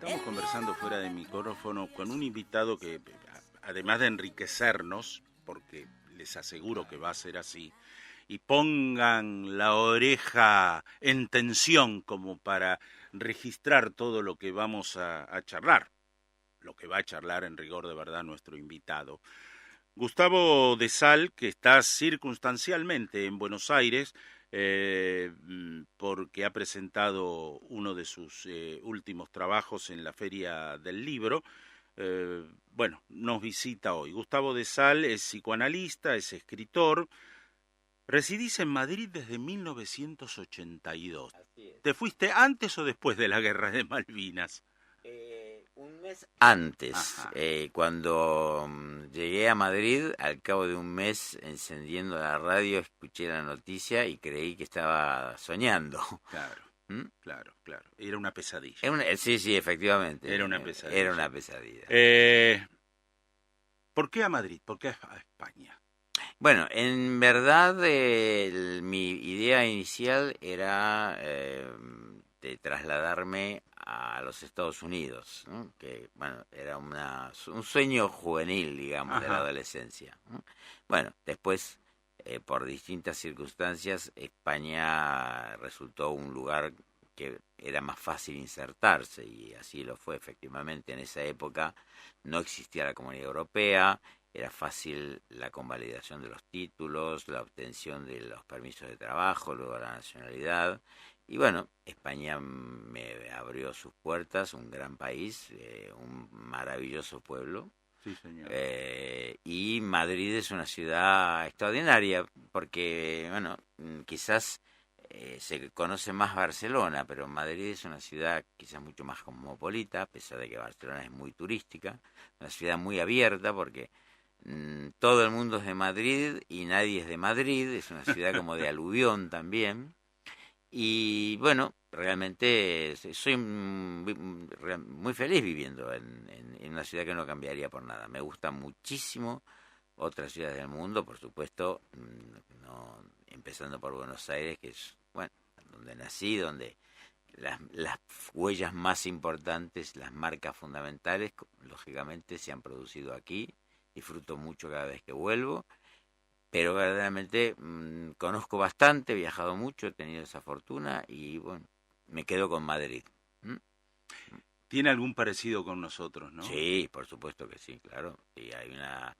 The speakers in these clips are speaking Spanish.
Estamos conversando fuera de micrófono con un invitado que, además de enriquecernos, porque les aseguro que va a ser así, y pongan la oreja en tensión como para registrar todo lo que vamos a charlar, lo que va a charlar en rigor de verdad nuestro invitado. Gustavo de Sal, que está circunstancialmente en Buenos Aires, porque ha presentado uno de sus últimos trabajos en la Feria del Libro. Bueno, nos visita hoy. Gustavo de Sal es psicoanalista, es escritor. Residís en Madrid desde 1982. Así es. ¿Te fuiste antes o después de la Guerra de Malvinas? Un mes antes, Ajá, cuando llegué a Madrid, al cabo de un mes encendiendo la radio, escuché la noticia y creí que estaba soñando. claro, ¿Mm? claro. Era una pesadilla. Sí, efectivamente, Era una era pesadilla. una pesadilla. ¿Por qué a Madrid? ¿Por qué a España? Bueno, en verdad mi idea inicial era de trasladarme a los Estados Unidos, ¿no? Que bueno, era un sueño juvenil, digamos, de la Ajá, adolescencia, ¿no? Bueno, después, por distintas circunstancias, España resultó un lugar que era más fácil insertarse y así lo fue efectivamente. En esa época no existía la Comunidad Europea. Era fácil la convalidación de los títulos, la obtención de los permisos de trabajo, luego la nacionalidad. Y bueno, España me abrió sus puertas, un gran país, un maravilloso pueblo. sí, señor. Y Madrid es una ciudad extraordinaria, porque, bueno, quizás se conoce más Barcelona, pero Madrid es una ciudad quizás mucho más cosmopolita, a pesar de que Barcelona es muy turística, una ciudad muy abierta, porque todo el mundo es de Madrid y nadie es de Madrid, es una ciudad como de aluvión también. Y bueno, realmente soy muy feliz viviendo en una ciudad que no cambiaría por nada. Me gusta muchísimo otras ciudades del mundo, por supuesto, no, empezando por Buenos Aires, que es, bueno, donde nací, donde las huellas más importantes, las marcas fundamentales, lógicamente se han producido aquí. Disfruto mucho cada vez que vuelvo, pero verdaderamente conozco bastante, he viajado mucho, he tenido esa fortuna y bueno, me quedo con Madrid. ¿Mm? Tiene algún parecido con nosotros, ¿no? Sí, por supuesto que sí, claro. Y hay una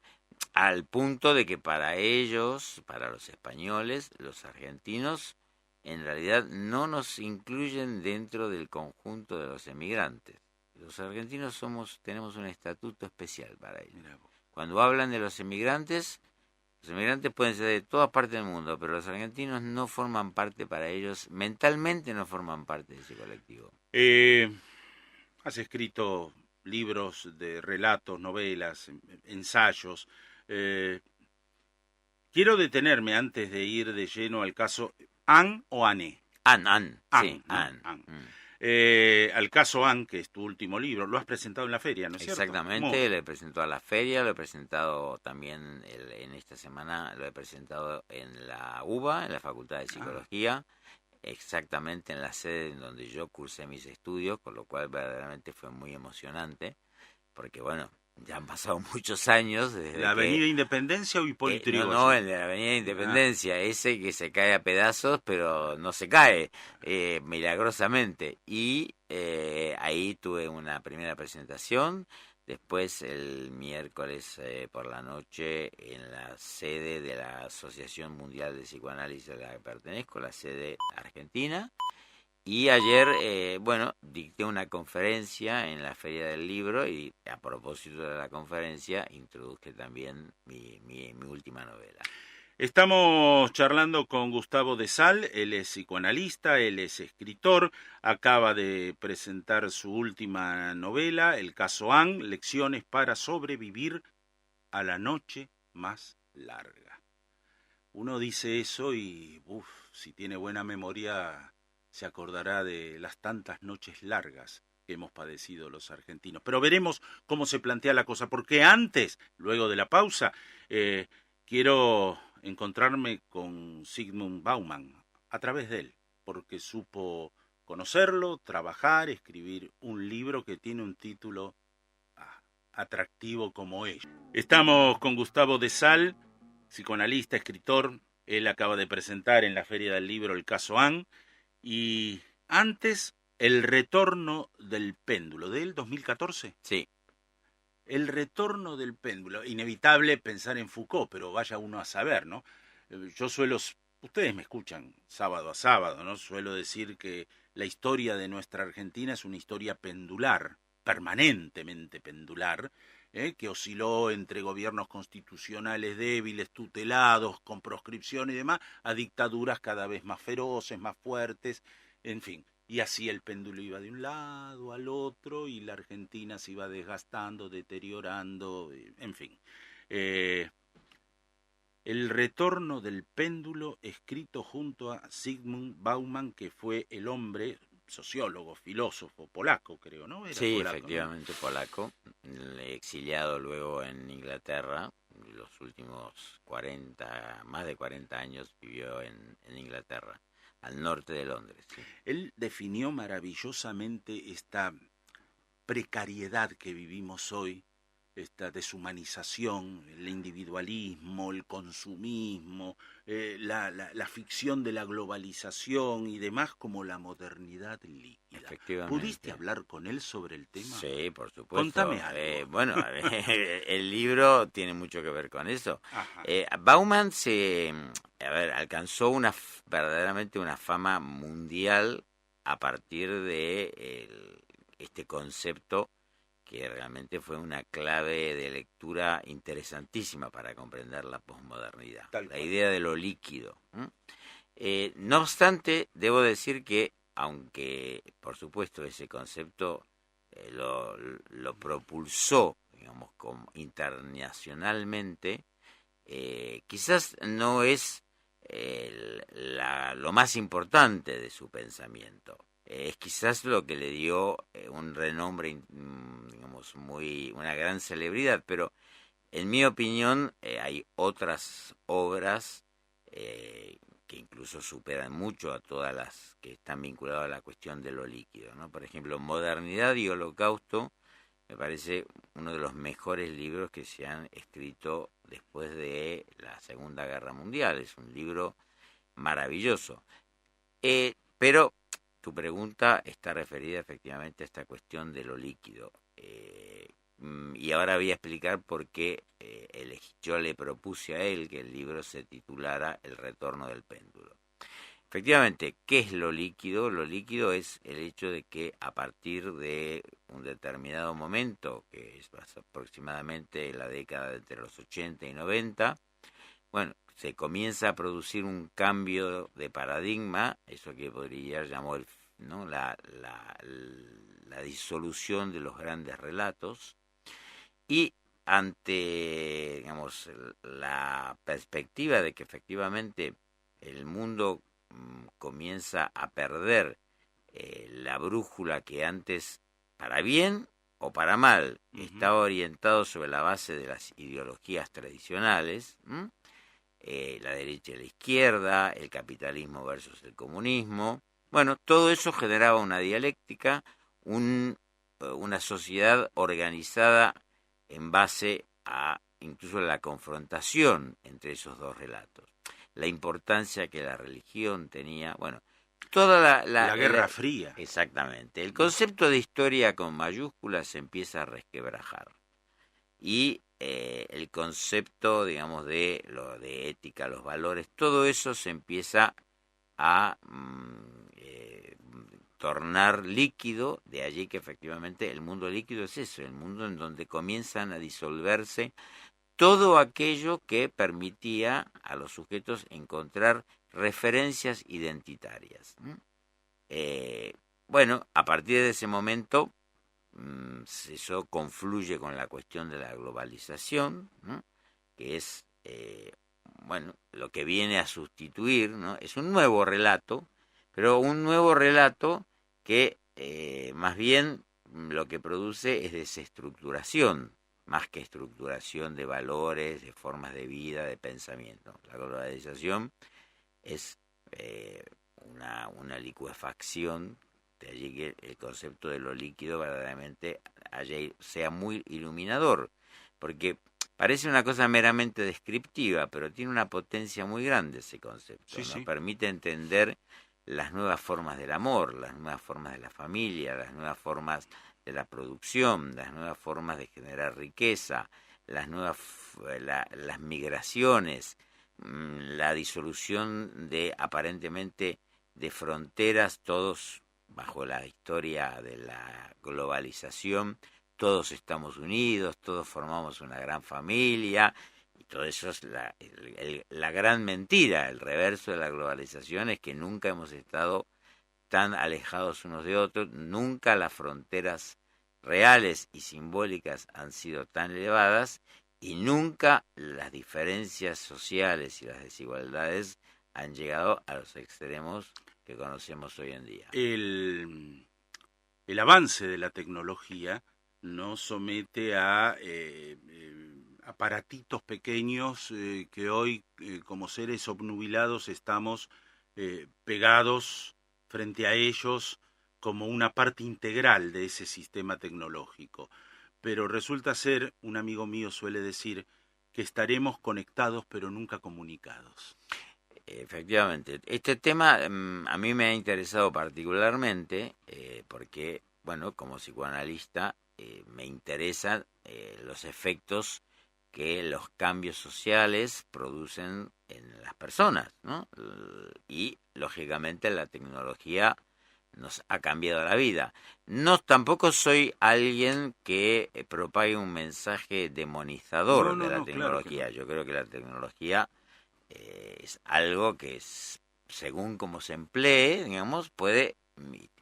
al punto de que para ellos, para los españoles, los argentinos, en realidad no nos incluyen dentro del conjunto de los emigrantes. Los argentinos tenemos un estatuto especial para ellos. Mira vos. Cuando hablan de los emigrantes pueden ser de todas partes del mundo, pero los argentinos no forman parte para ellos, mentalmente no forman parte de ese colectivo. Eh, Has escrito libros de relatos, novelas, ensayos. Eh, Quiero detenerme antes de ir de lleno al caso Anne o Anne. Sí, Anne, ¿no? Anne. Anne. Al caso Anne, que es tu último libro, lo has presentado en la feria, ¿no es cierto? Muy Exactamente, lo he presentado a la feria, lo he presentado también en esta semana, lo he presentado en la UBA, en la Facultad de ah, Psicología, exactamente en la sede en donde yo cursé mis estudios, con lo cual verdaderamente fue muy emocionante, porque bueno, ya han pasado muchos años ¿La desde que Avenida Independencia o Hipólito no, Yrigoyen? el de la Avenida Ah, Independencia, ese que se cae a pedazos, pero no se cae, milagrosamente. Y ahí tuve una primera presentación, después el miércoles por la noche en la sede de la Asociación Mundial de Psicoanálisis a la que pertenezco, la sede argentina. Y ayer, bueno, dicté una conferencia en la Feria del Libro y a propósito de la conferencia introduje también mi última novela. estamos charlando con Gustavo de Sal, él es psicoanalista, él es escritor, acaba de presentar su última novela, El caso Anne, Lecciones para sobrevivir a la noche más larga. Uno dice eso y, si tiene buena memoria, se acordará de las tantas noches largas que hemos padecido los argentinos. Pero veremos cómo se plantea la cosa, porque antes, luego de la pausa, quiero encontrarme con Zygmunt Bauman, a través de él, porque supo conocerlo, trabajar, escribir un libro que tiene un título atractivo como ello. Estamos con Gustavo de Sal, psicoanalista, escritor. Él acaba de presentar en la Feria del Libro el caso Ann. Y antes, El retorno del péndulo, ¿del 2014? Sí. El retorno del péndulo. Inevitable pensar en Foucault, pero vaya uno a saber, ¿no? Yo ustedes me escuchan sábado a sábado, ¿no? Suelo decir que la historia de nuestra Argentina es una historia pendular, permanentemente pendular, que osciló entre gobiernos constitucionales débiles, tutelados, con proscripción y demás, a dictaduras cada vez más feroces, más fuertes, en fin. Y así el péndulo iba de un lado al otro y la Argentina se iba desgastando, deteriorando, en fin. El retorno del péndulo, escrito junto a Zygmunt Bauman, que fue el hombre, sociólogo, filósofo, polaco, creo, ¿no? Era Sí, polaco, efectivamente, ¿no? Polaco, exiliado luego en Inglaterra, los últimos más de 40 años vivió en Inglaterra, al norte de Londres. Sí. Él definió maravillosamente esta precariedad que vivimos hoy, esta deshumanización, el individualismo, el consumismo, la ficción de la globalización y demás, como la modernidad líquida. ¿Pudiste hablar con él sobre el tema? Sí, por supuesto. Contame algo. Bueno, el libro tiene mucho que ver con eso. Bauman alcanzó verdaderamente una fama mundial a partir de este concepto que realmente fue una clave de lectura interesantísima para comprender la posmodernidad, la idea de lo líquido. No obstante, debo decir que, aunque por supuesto ese concepto lo propulsó, digamos, internacionalmente, quizás no es lo más importante de su pensamiento. Es quizás lo que le dio un renombre, digamos, una gran celebridad, pero en mi opinión hay otras obras que incluso superan mucho a todas las que están vinculadas a la cuestión de lo líquido, ¿no? Por ejemplo, Modernidad y Holocausto me parece uno de los mejores libros que se han escrito después de la Segunda Guerra Mundial. Es un libro maravilloso. Pero tu pregunta está referida efectivamente a esta cuestión de lo líquido. Y ahora voy a explicar por qué yo le propuse a él que el libro se titulara El retorno del péndulo. Efectivamente, ¿qué es lo líquido? Lo líquido es el hecho de que a partir de un determinado momento, que es aproximadamente la década de entre los 80 y 90, bueno, se comienza a producir un cambio de paradigma, eso que podría llamar, ¿no?, la disolución de los grandes relatos, y ante, digamos, la perspectiva de que efectivamente el mundo comienza a perder la brújula que antes, para bien o para mal, estaba orientado sobre la base de las ideologías tradicionales, la derecha y la izquierda, el capitalismo versus el comunismo. Bueno, todo eso generaba una dialéctica, una sociedad organizada en base a incluso la confrontación entre esos dos relatos. La importancia que la religión tenía, bueno, toda la Guerra Fría. Exactamente. El concepto de historia con mayúsculas se empieza a resquebrajar. Y el concepto, digamos, de ética, los valores, todo eso se empieza a tornar líquido. De allí que efectivamente el mundo líquido es eso, el mundo en donde comienzan a disolverse todo aquello que permitía a los sujetos encontrar referencias identitarias. Bueno, a partir de ese momento eso confluye con la cuestión de la globalización, ¿no?, que es bueno, lo que viene a sustituir, ¿no? Es un nuevo relato, pero un nuevo relato que más bien lo que produce es desestructuración, más que estructuración de valores, de formas de vida, de pensamiento. La globalización es una licuefacción De allí que el concepto de lo líquido verdaderamente sea muy iluminador, porque parece una cosa meramente descriptiva, pero tiene una potencia muy grande ese concepto. Sí, Nos sí. permite entender las nuevas formas del amor, las nuevas formas de la familia, las nuevas formas de la producción, las nuevas formas de generar riqueza, las migraciones, la disolución de aparentemente de fronteras, todos bajo la historia de la globalización, todos estamos unidos, todos formamos una gran familia, y todo eso es la gran mentira. El reverso de la globalización es que nunca hemos estado tan alejados unos de otros, nunca las fronteras reales y simbólicas han sido tan elevadas y nunca las diferencias sociales y las desigualdades han llegado a los extremos que conocemos hoy en día. El avance de la tecnología nos somete a aparatitos pequeños que hoy, como seres obnubilados, estamos pegados frente a ellos como una parte integral de ese sistema tecnológico. Pero resulta ser, un amigo mío suele decir, que estaremos conectados pero nunca comunicados. Efectivamente, este tema a mí me ha interesado particularmente porque, bueno, como psicoanalista me interesan los efectos que los cambios sociales producen en las personas, ¿no? Y, lógicamente, la tecnología nos ha cambiado la vida. No, tampoco soy alguien que propague un mensaje No, demonizador de no, la no, claro que no. tecnología. Yo creo que la tecnología es algo que es, según como se emplee, digamos, puede,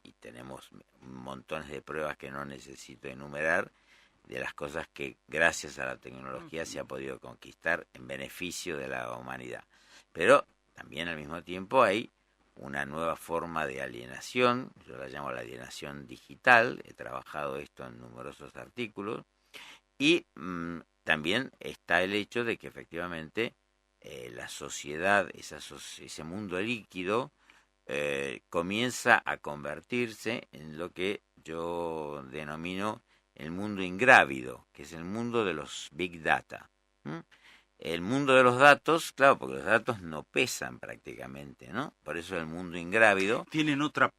y tenemos montones de pruebas que no necesito enumerar, de las cosas que gracias a la tecnología se ha podido conquistar en beneficio de la humanidad. Pero también al mismo tiempo hay una nueva forma de alienación, yo la llamo la alienación digital, he trabajado esto en numerosos artículos, y también está el hecho de que efectivamente la sociedad, ese mundo líquido, comienza a convertirse en lo que yo denomino el mundo ingrávido, que es el mundo de los big data. ¿Mm? El mundo de los datos, claro, porque los datos no pesan prácticamente, ¿no? Por eso el mundo ingrávido. Tienen otro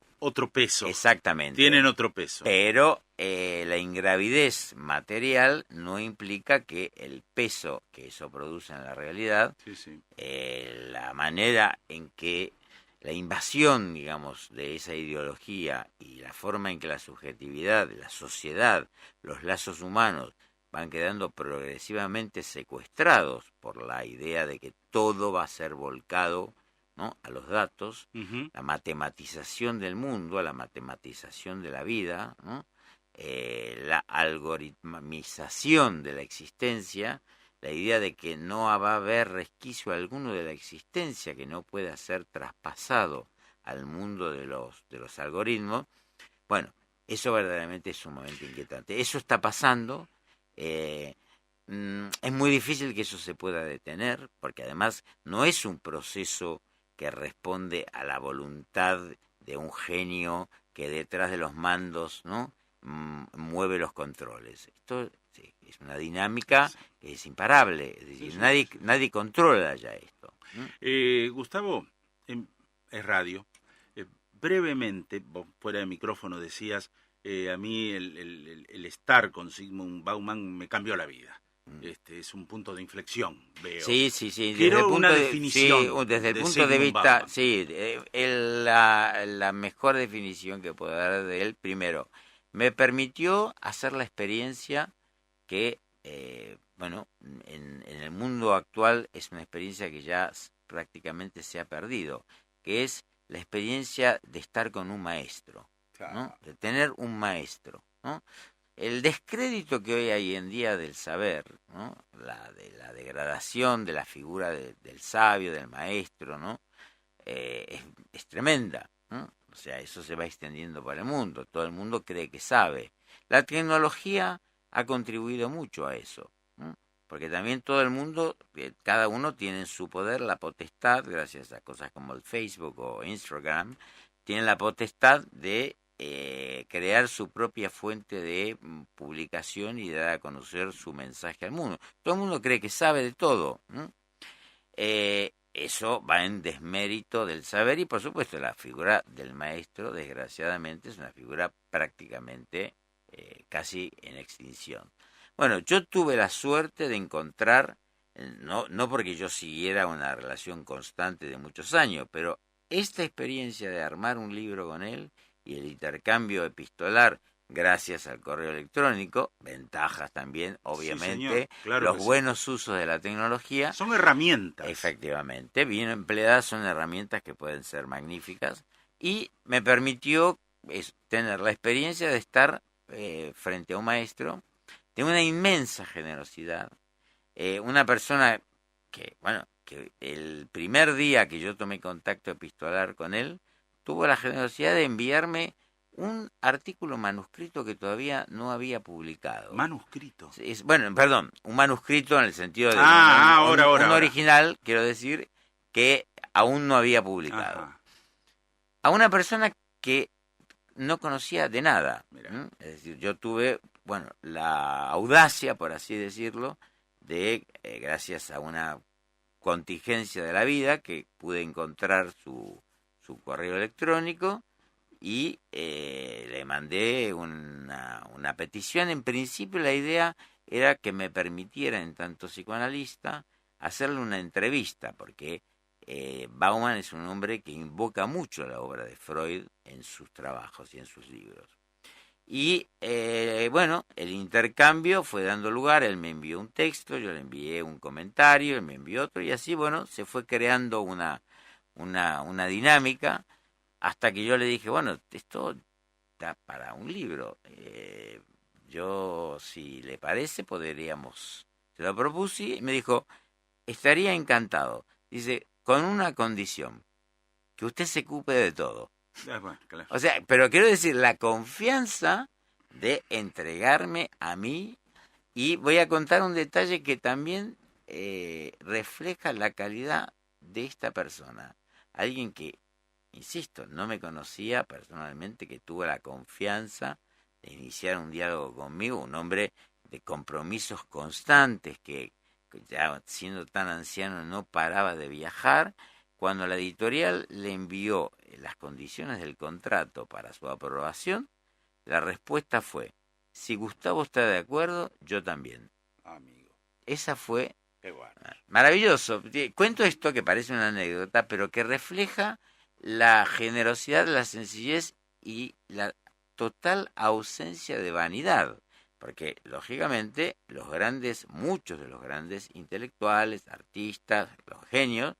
peso. Exactamente. Tienen otro peso. Pero la ingravidez material no implica que el peso que eso produce en la realidad, Sí, sí. la manera en que la invasión, digamos, de esa ideología y la forma en que la subjetividad, la sociedad, los lazos humanos van quedando progresivamente secuestrados por la idea de que todo va a ser volcado, ¿no?, a los datos, la matematización del mundo, a la matematización de la vida, ¿no?, la algoritmización de la existencia, la idea de que no va a haber resquicio alguno de la existencia que no pueda ser traspasado al mundo de los algoritmos. Bueno, eso verdaderamente es sumamente inquietante. Eso está pasando. Es muy difícil que eso se pueda detener, porque además no es un proceso que responde a la voluntad de un genio que detrás de los mandos, ¿no?, mueve los controles. Esto sí, es una dinámica que es imparable, es decir, nadie controla ya esto. Gustavo, es radio. Brevemente, vos fuera de micrófono decías, a mí el estar con Sigmund Bauman me cambió la vida. Es un punto de inflexión, veo. Sí, desde Quiero el punto una de, definición desde el de punto de Sigmund vista, Bauman. sí, la mejor definición que puedo dar de él, primero, me permitió hacer la experiencia que, bueno, en el mundo actual es una experiencia que ya prácticamente se ha perdido, que es la experiencia de estar con un maestro, ¿no?, de tener un maestro, ¿no? El descrédito que hoy hay en día del saber, ¿no?, de la degradación de la figura del sabio, del maestro, ¿no?, es tremenda, ¿no? O sea, eso se va extendiendo por el mundo. Todo el mundo cree que sabe. La tecnología ha contribuido mucho a eso, ¿no? Porque también todo el mundo, cada uno tiene en su poder la potestad, gracias a cosas como el Facebook o Instagram, tiene la potestad de crear su propia fuente de publicación y dar a conocer su mensaje al mundo. Todo el mundo cree que sabe de todo, ¿no? Eso va en desmérito del saber y por supuesto la figura del maestro, desgraciadamente, es una figura prácticamente casi en extinción. Bueno, yo tuve la suerte de encontrar, no porque yo siguiera una relación constante de muchos años, pero esta experiencia de armar un libro con él y el intercambio epistolar gracias al correo electrónico, ventajas también, obviamente, sí, claro, los buenos usos de la tecnología. Son herramientas. Efectivamente, bien empleadas son herramientas que pueden ser magníficas y me permitió tener la experiencia de estar frente a un maestro de una inmensa generosidad, una persona que, bueno, que el primer día que yo tomé contacto epistolar con él, tuvo la generosidad de enviarme un artículo manuscrito que todavía no había publicado. ¿Manuscrito? Bueno, perdón, un manuscrito en el sentido de un original, quiero decir, que aún no había publicado. Ajá. A una persona que no conocía de nada. Es decir, yo tuve, bueno, la audacia, por así decirlo, de, gracias a una contingencia de la vida, que pude encontrar su correo electrónico y le mandé una petición. En principio la idea era que me permitiera, en tanto psicoanalista, hacerle una entrevista, porque Bauman es un hombre que invoca mucho la obra de Freud en sus trabajos y en sus libros. Y bueno, el intercambio fue dando lugar, él me envió un texto, yo le envié un comentario, él me envió otro, y así, bueno, se fue creando una dinámica, hasta que yo le dije, bueno, esto da para un libro. Yo, si le parece, podríamos... Se lo propuse y me dijo, estaría encantado. Dice, con una condición, que usted se ocupe de todo. Bueno, claro. O sea, pero quiero decir, la confianza de entregarme a mí, y voy a contar un detalle que también refleja la calidad de esta persona. Alguien que, insisto, no me conocía personalmente, que tuvo la confianza de iniciar un diálogo conmigo, un hombre de compromisos constantes, que ya siendo tan anciano no paraba de viajar. Cuando la editorial le envió las condiciones del contrato para su aprobación, la respuesta fue, si Gustavo está de acuerdo, yo también. Amigo. Esa fue... Qué bueno. Maravilloso. Cuento esto que parece una anécdota, pero que refleja la generosidad, la sencillez y la total ausencia de vanidad. Porque, lógicamente, muchos de los grandes intelectuales, artistas, los genios,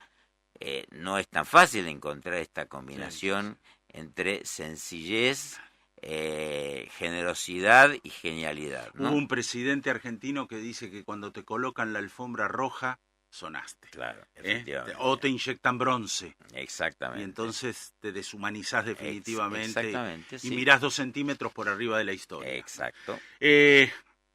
no es tan fácil encontrar esta combinación entre sencillez, generosidad y genialidad, ¿no? Hubo un presidente argentino que dice que cuando te colocan la alfombra roja, sonaste. Claro, efectivamente. O te inyectan bronce. Exactamente. Y entonces te deshumanizás definitivamente. Exactamente, y mirás 2 centímetros por arriba de la historia. Exacto.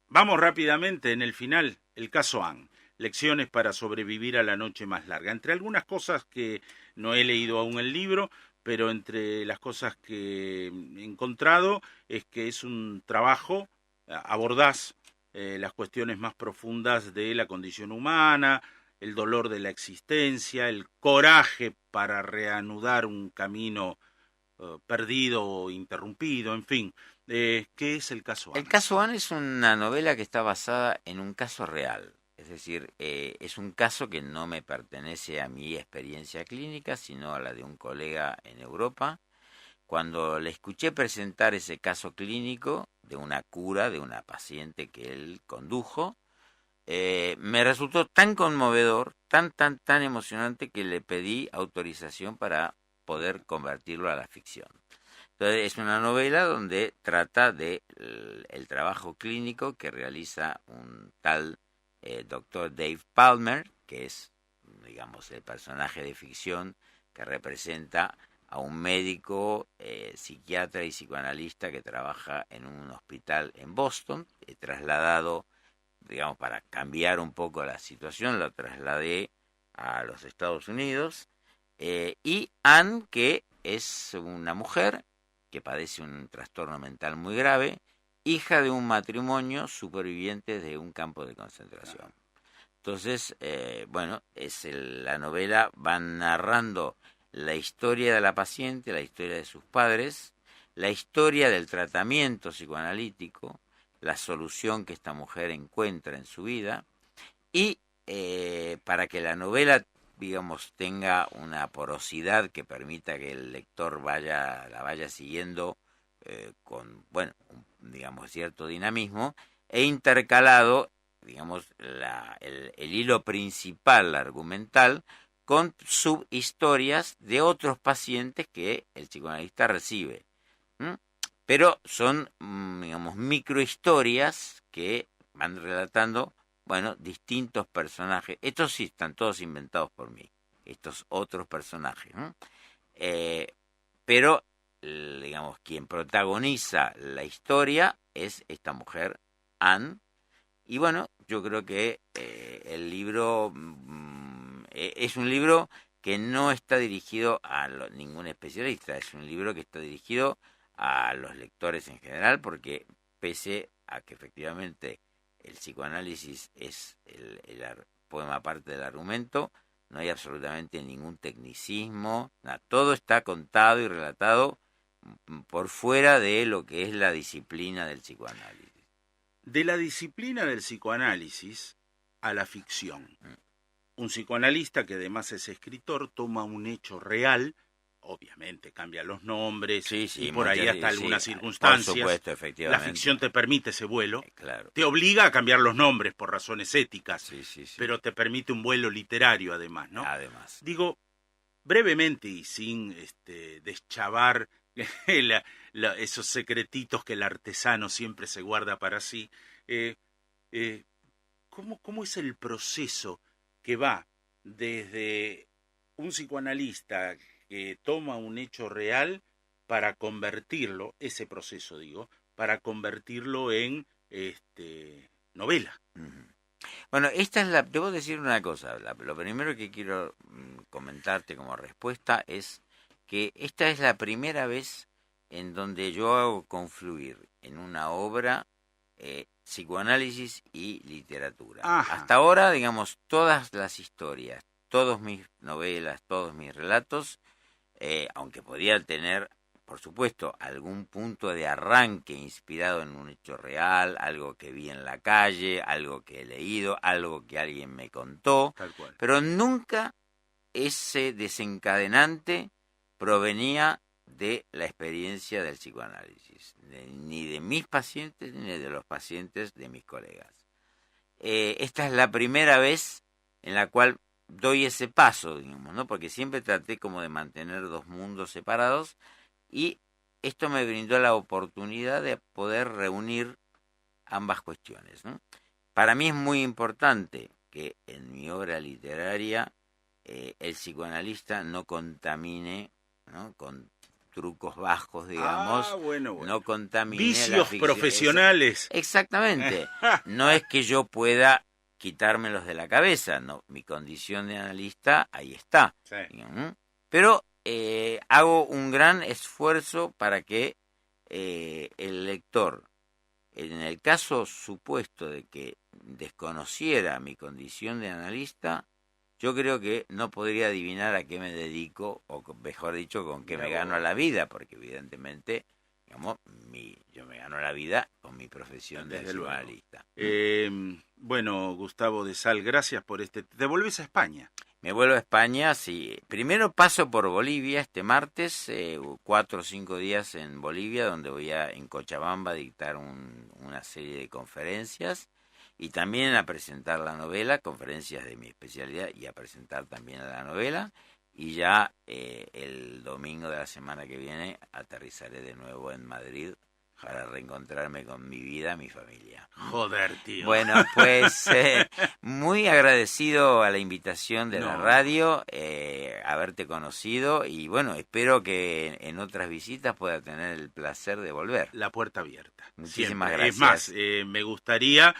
Vamos rápidamente en el final, el caso Ann. Lecciones para sobrevivir a la noche más larga. Entre algunas cosas que no he leído aún el libro, pero entre las cosas que he encontrado es que es un trabajo, abordás las cuestiones más profundas de la condición humana, el dolor de la existencia, el coraje para reanudar un camino perdido o interrumpido, en fin. ¿Qué es el caso Ann? El caso Ann es una novela que está basada en un caso real. Es decir, es un caso que no me pertenece a mi experiencia clínica, sino a la de un colega en Europa. Cuando le escuché presentar ese caso clínico de una cura de una paciente que él condujo, me resultó tan conmovedor, tan emocionante, que le pedí autorización para poder convertirlo a la ficción. Entonces, es una novela donde trata de el trabajo clínico que realiza un tal doctor Dave Palmer, que es, digamos, el personaje de ficción que representa a un médico, psiquiatra y psicoanalista que trabaja en un hospital en Boston. He trasladado, digamos, para cambiar un poco la situación, lo trasladé a los Estados Unidos. Y Ann, que es una mujer que padece un trastorno mental muy grave, hija de un matrimonio superviviente de un campo de concentración. Entonces, la novela va narrando la historia de la paciente, la historia de sus padres, la historia del tratamiento psicoanalítico, la solución que esta mujer encuentra en su vida, y para que la novela, digamos, tenga una porosidad que permita que el lector la vaya siguiendo con, digamos, cierto dinamismo, e intercalado, digamos, el hilo principal argumental con subhistorias de otros pacientes que el psicoanalista recibe. Pero son, digamos, microhistorias que van relatando, distintos personajes. Estos sí están todos inventados por mí, estos otros personajes. Pero, digamos, quien protagoniza la historia es esta mujer, Anne. Y yo creo que el libro es un libro que no está dirigido a ningún especialista, es un libro que está dirigido a los lectores en general, porque pese a que efectivamente el psicoanálisis es forma parte del argumento, no hay absolutamente ningún tecnicismo, nada, todo está contado y relatado por fuera de lo que es la disciplina del psicoanálisis. De la disciplina del psicoanálisis a la ficción. Un psicoanalista que además es escritor toma un hecho real, obviamente cambia los nombres y por ahí hasta algunas circunstancias. Por supuesto, efectivamente. La ficción te permite ese vuelo. Claro. Te obliga a cambiar los nombres por razones éticas, pero te permite un vuelo literario además, ¿no? Además. Digo, brevemente y sin deschavar esos secretitos que el artesano siempre se guarda para sí, ¿cómo es el proceso que va desde un psicoanalista que toma un hecho real para convertirlo, ese proceso digo, para convertirlo en novela? Bueno, debo decir una cosa, lo primero que quiero comentarte como respuesta es que esta es la primera vez en donde yo hago confluir en una obra psicoanálisis y literatura. Ajá. Hasta ahora, digamos, todas las historias, todas mis novelas, todos mis relatos, aunque podía tener, por supuesto, algún punto de arranque inspirado en un hecho real, algo que vi en la calle, algo que he leído, algo que alguien me contó, Tal cual. Pero nunca ese desencadenante provenía de la experiencia del psicoanálisis, ni de mis pacientes ni de los pacientes de mis colegas. Esta es la primera vez en la cual doy ese paso, digamos, ¿no? Porque siempre traté como de mantener dos mundos separados y esto me brindó la oportunidad de poder reunir ambas cuestiones, ¿no? Para mí es muy importante que en mi obra literaria el psicoanalista no contamine, ¿no?, con trucos bajos, digamos, no contamine vicios profesionales. Exactamente. No es que yo pueda quitármelos de la cabeza, no, mi condición de analista ahí está. Sí. Pero hago un gran esfuerzo para que el lector, en el caso supuesto de que desconociera mi condición de analista, yo creo que no podría adivinar a qué me dedico, o mejor dicho, con qué me gano la vida, porque evidentemente, digamos, yo me gano la vida con mi profesión de psicoanalista. Bueno, Gustavo de Sal, gracias por ¿Te vuelves a España? Me vuelvo a España, sí. Primero paso por Bolivia este martes, 4 o 5 días en Bolivia, donde voy en Cochabamba a dictar una serie de conferencias y también a presentar la novela, conferencias de mi especialidad y a presentar también la novela. Y ya el domingo de la semana que viene aterrizaré de nuevo en Madrid para reencontrarme con mi vida, mi familia. Joder, tío. Bueno, pues muy agradecido a la invitación de la radio, haberte conocido y bueno, espero que en otras visitas pueda tener el placer de volver. La puerta abierta. Muchísimas siempre. gracias. Es más, me gustaría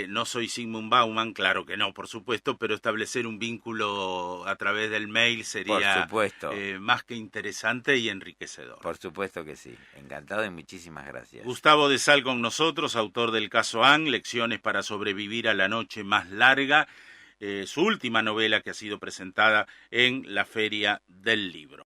No soy Zygmunt Bauman, claro que no, por supuesto, pero establecer un vínculo a través del mail Por sería supuesto, más que interesante y enriquecedor. por supuesto que sí. Encantado y muchísimas gracias. Gustavo de Sal con nosotros, autor del caso Ang, Lecciones para sobrevivir a la noche más larga, su última novela que ha sido presentada en la Feria del Libro.